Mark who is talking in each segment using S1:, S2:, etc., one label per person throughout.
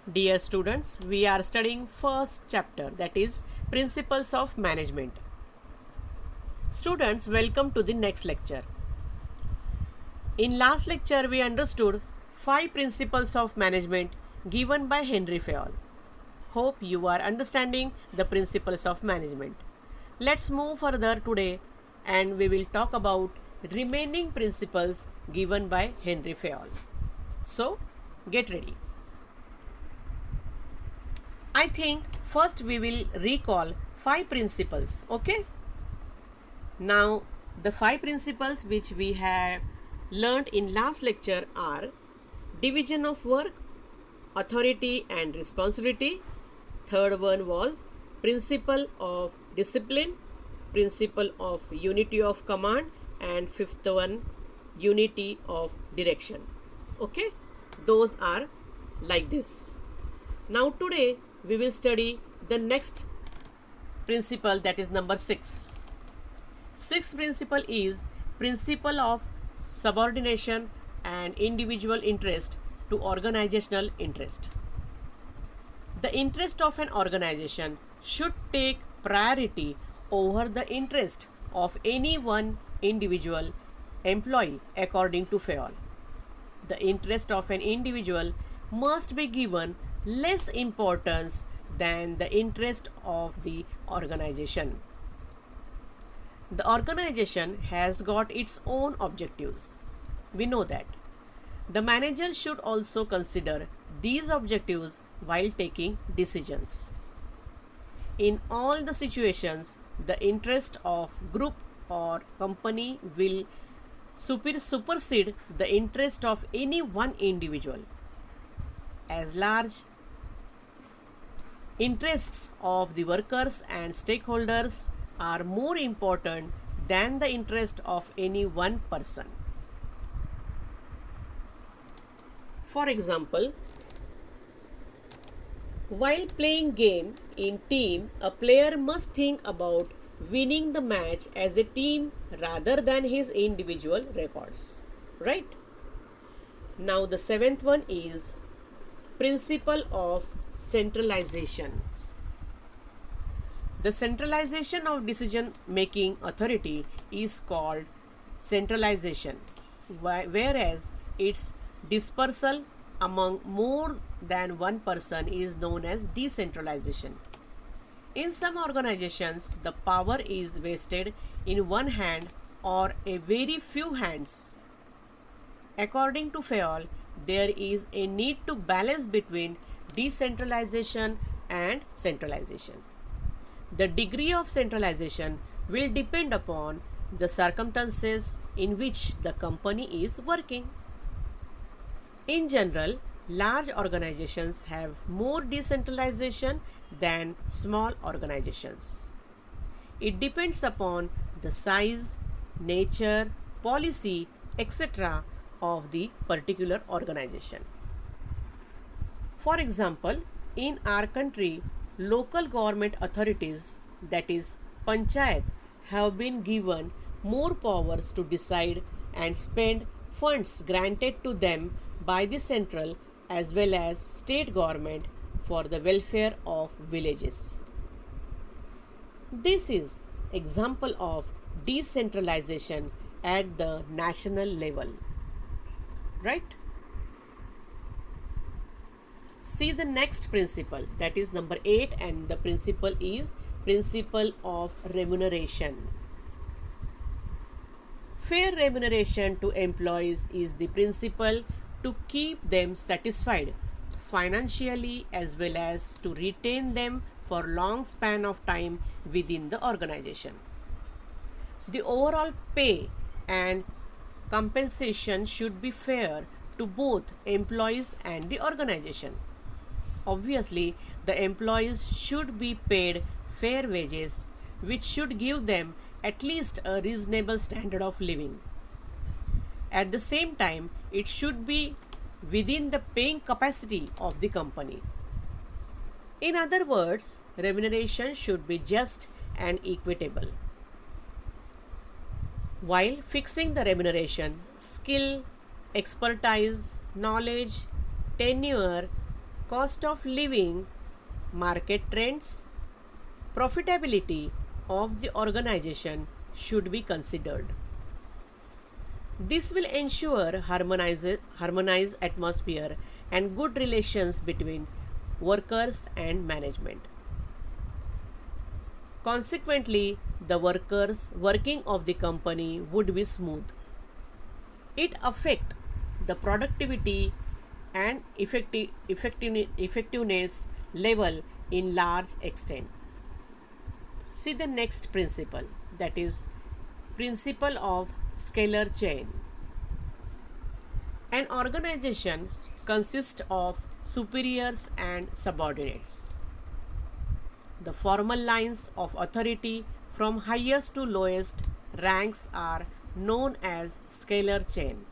S1: Dear students, we are studying first chapter, that is Principles of Management. Students, welcome to the next lecture. In last lecture we understood 5 principles of management given by Henry Fayol. Hope you are understanding the principles of management. Let's move further today and we will talk about remaining principles given by Henry Fayol. So, get ready. I think first we will recall 5 principles, okay? Now, the 5 principles which we have learned in last lecture are division of work, authority and responsibility. Third one was principle of discipline, principle of unity of command, and fifth one unity of direction. Okay, those are like this. Now today we will study the next principle, that is number 6. Sixth principle is principle of subordination and individual interest to organizational interest. The interest of an organization should take priority over the interest of any one individual employee according to Fayol. The interest of an individual must be given less importance than the interest of the organization. The organization has got its own objectives. We know that. The manager should also consider these objectives while taking decisions. In all the situations, the interest of group or company will supersede the interest of any one individual. As large interests of the workers and stakeholders are more important than the interest of any one person. For example, while playing game in team, a player must think about winning the match as a team rather than his individual records. Right? Now the 7th one is principle of centralization. The centralization of decision making authority is called centralization, whereas its dispersal among more than one person is known as decentralization. In some organizations, the power is vested in one hand or a very few hands. According to Fayol, there is a need to balance between decentralization and centralization. The degree of centralization will depend upon the circumstances in which the company is working. In general, large organizations have more decentralization than small organizations. It depends upon the size, nature, policy, etc. of the particular organization. For example, in our country, local government authorities, that is panchayat, have been given more powers to decide and spend funds granted to them by the central as well as state government for the welfare of villages. This is example of decentralization at the national level. Right? See the next principle, that is number 8, and the principle is principle of remuneration. Fair remuneration to employees is the principle to keep them satisfied financially as well as to retain them for long span of time within the organization. The overall pay and compensation should be fair to both employees and the organization. Obviously, the employees should be paid fair wages, which should give them at least a reasonable standard of living. At the same time, it should be within the paying capacity of the company. In other words, remuneration should be just and equitable. While fixing the remuneration, skill, expertise, knowledge, tenure, cost of living, market trends, profitability of the organization should be considered. This will ensure harmonized atmosphere and good relations between workers and management. Consequently, the working of the company would be smooth. It affect the productivity and effectiveness level in large extent. See the next principle, that is principle of scalar chain. An organization consists of superiors and subordinates. The formal lines of authority from highest to lowest ranks are known as scalar chain.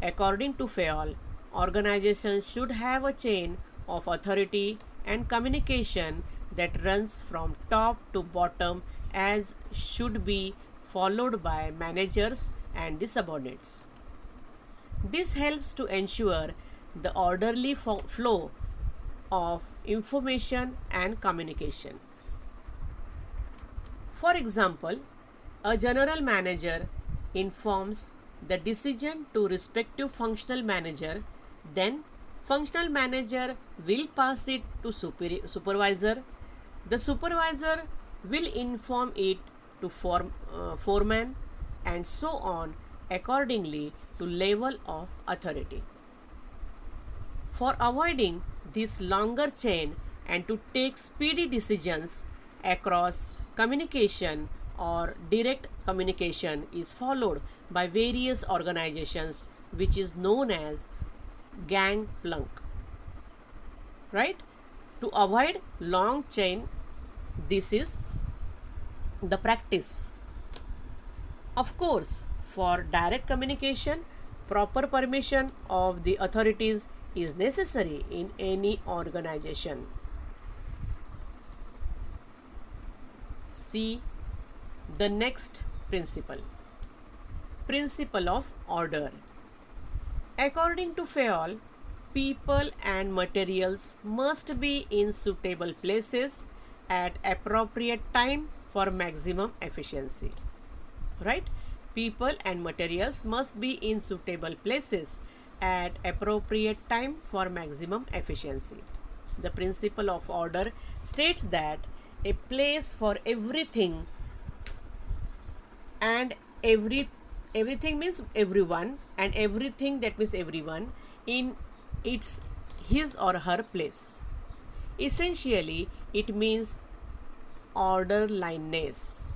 S1: According to Fayol, organizations should have a chain of authority and communication that runs from top to bottom, as should be followed by managers and the subordinates. This helps to ensure the orderly flow of information and communication. For example, a general manager informs the decision to respective functional manager, then functional manager will pass it to supervisor. The supervisor will inform it to foreman, and so on accordingly to level of authority. For avoiding this longer chain and to take speedy decisions across communication or direct communication is followed by various organizations, which is known as gangplank. Right? To avoid long chain, this is the practice. Of course, for direct communication, proper permission of the authorities is necessary in any organization. See the next principle, principle of order. According to Fayol, people and materials must be in suitable places at appropriate time for maximum efficiency. Right? People and materials must be in suitable places at appropriate time for maximum efficiency. The principle of order states that a place for everything, and everything means everyone, and everything, that means everyone, in its his or her place. Essentially, it means orderliness.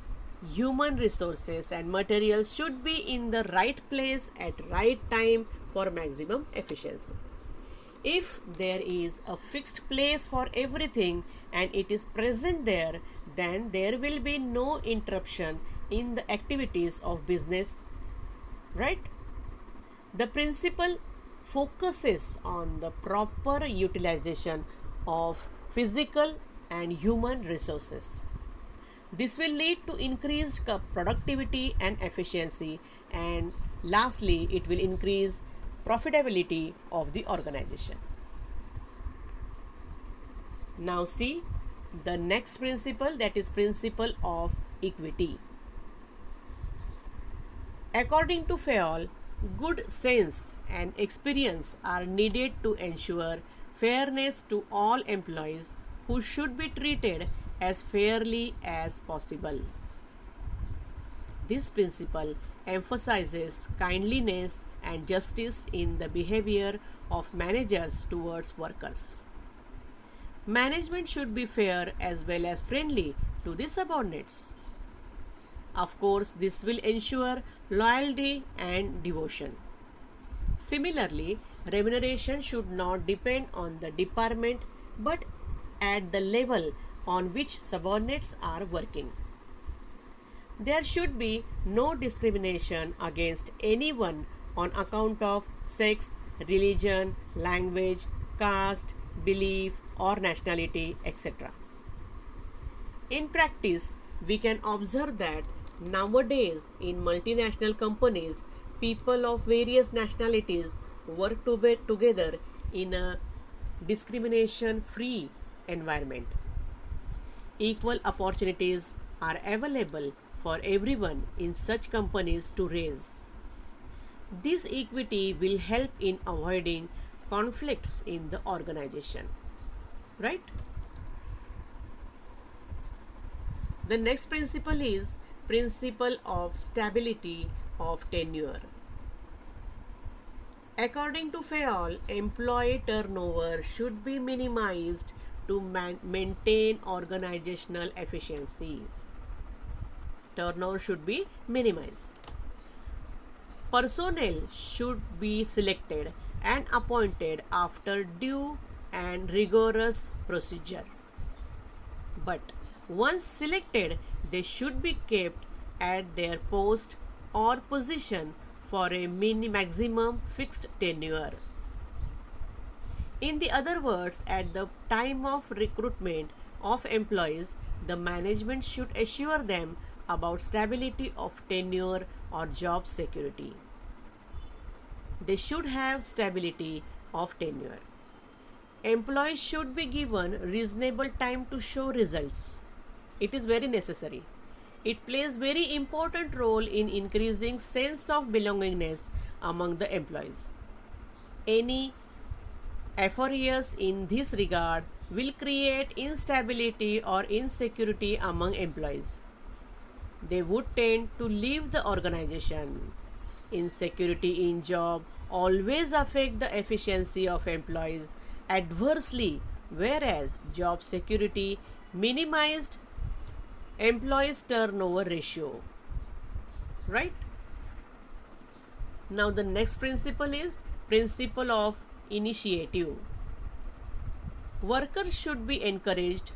S1: Human resources and materials should be in the right place at right time for maximum efficiency. If there is a fixed place for everything and it is present there, then there will be no interruption in the activities of business. Right? The principle focuses on the proper utilization of physical and human resources. This will lead to increased productivity and efficiency, and lastly, it will increase profitability of the organization. Now see the next principle, that is principle of equity. According to Fayol, good sense and experience are needed to ensure fairness to all employees, who should be treated as fairly as possible. This principle emphasizes kindliness and justice in the behavior of managers towards workers. Management should be fair as well as friendly to the subordinates. Of course, this will ensure loyalty and devotion. Similarly, remuneration should not depend on the department but at the level on which subordinates are working. There should be no discrimination against anyone on account of sex, religion, language, caste, belief, or nationality, etc. In practice, we can observe that nowadays in multinational companies, people of various nationalities work together in a discrimination free environment. Equal opportunities are available for everyone in such companies to raise. This equity will help in avoiding conflicts in the organization. Right? The next principle is principle of stability of tenure. According to Fayol, employee turnover should be minimized to maintain organizational efficiency. Turnover should be minimized. Personnel should be selected and appointed after due and rigorous procedure. But once selected, they should be kept at their post or position for a maximum fixed tenure. In the other words, at the time of recruitment of employees, the management should assure them about stability of tenure or job security. They should have stability of tenure. Employees should be given reasonable time to show results. It is very necessary. It plays very important role in increasing sense of belongingness among the employees. Any efforts in this regard will create instability or insecurity among employees. They would tend to leave the organization. Insecurity in job always affect the efficiency of employees adversely, whereas job security minimized employees turnover ratio. Right? Now the next principle is principle of initiative. Workers should be encouraged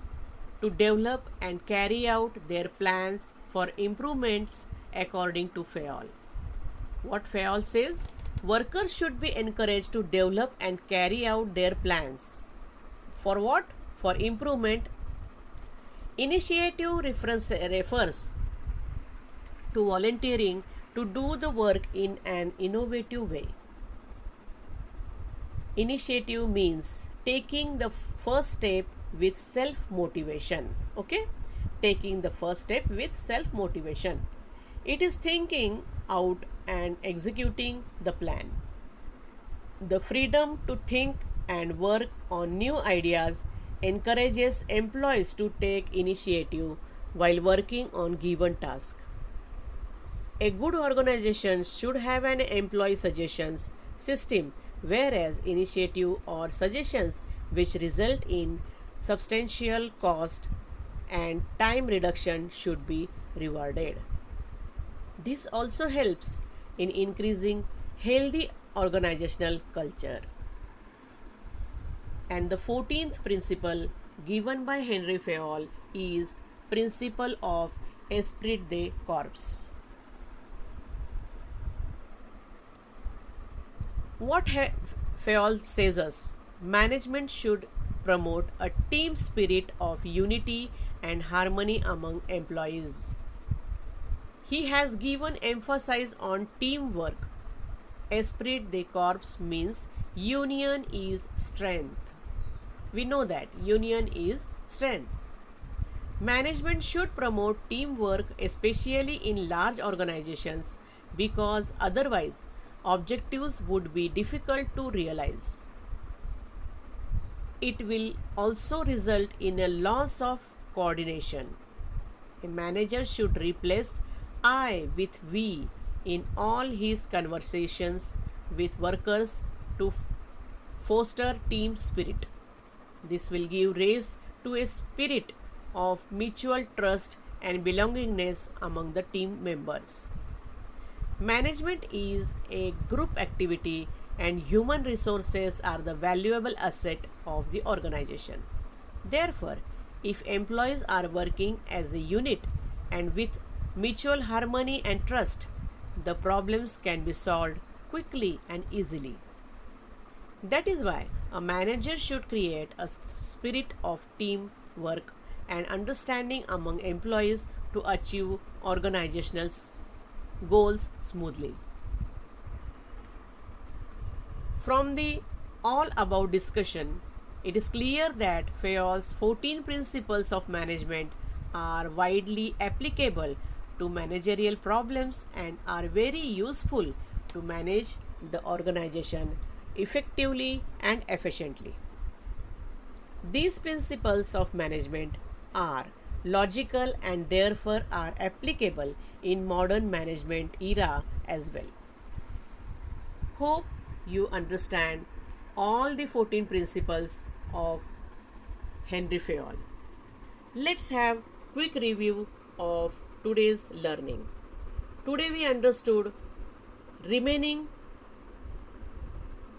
S1: to develop and carry out their plans for improvements according to Fayol. What Fayol says? Workers should be encouraged to develop and carry out their plans. For what? For improvement. Initiative refers to volunteering to do the work in an innovative way. Initiative means taking the first step with self-motivation. Okay? Taking the first step with self-motivation. It is thinking out and executing the plan. The freedom to think and work on new ideas encourages employees to take initiative while working on given tasks. A good organization should have an employee suggestions system, whereas initiative or suggestions which result in substantial cost and time reduction should be rewarded. This also helps in increasing healthy organizational culture. And the 14th principle given by Henry Fayol is principle of esprit de corps. What Fayol says us, management should promote a team spirit of unity and harmony among employees. He has given emphasis on teamwork. Esprit de corps means union is strength. We know that union is strength. Management should promote teamwork, especially in large organizations, because otherwise objectives would be difficult to realize. It will also result in a loss of coordination. A manager should replace I with we in all his conversations with workers to foster team spirit. This will give rise to a spirit of mutual trust and belongingness among the team members. Management is a group activity and human resources are the valuable asset of the organization. Therefore, if employees are working as a unit and with mutual harmony and trust, the problems can be solved quickly and easily. That is why a manager should create a spirit of teamwork and understanding among employees to achieve organizational goals smoothly. From the all above discussion, It is clear that Fayol's 14 principles of management are widely applicable to managerial problems and are very useful to manage the organization effectively and efficiently. These principles of management are logical and therefore are applicable in modern management era as well. Hope you understand all the 14 principles of Henry Fayol. Let's have quick review of today's learning. Today we understood remaining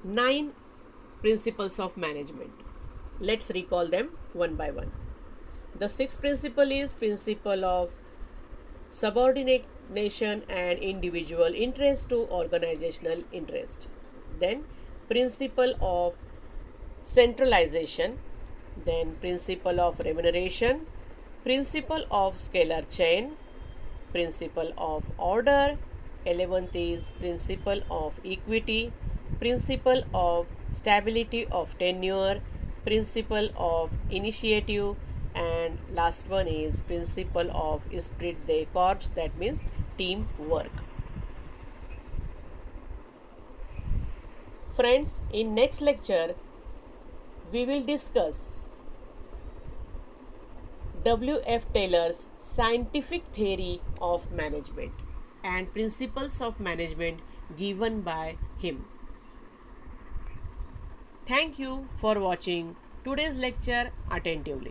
S1: 9 principles of management. Let's recall them one by one. The sixth principle is principle of subordination and individual interest to organizational interest. Then principle of centralization, then principle of remuneration, principle of scalar chain, principle of order, 11th is principle of equity, principle of stability of tenure, principle of initiative, and last one is principle of esprit de corps, that means teamwork. Friends, in next lecture we will discuss W.F. Taylor's scientific theory of management and principles of management given by him. Thank you for watching today's lecture attentively.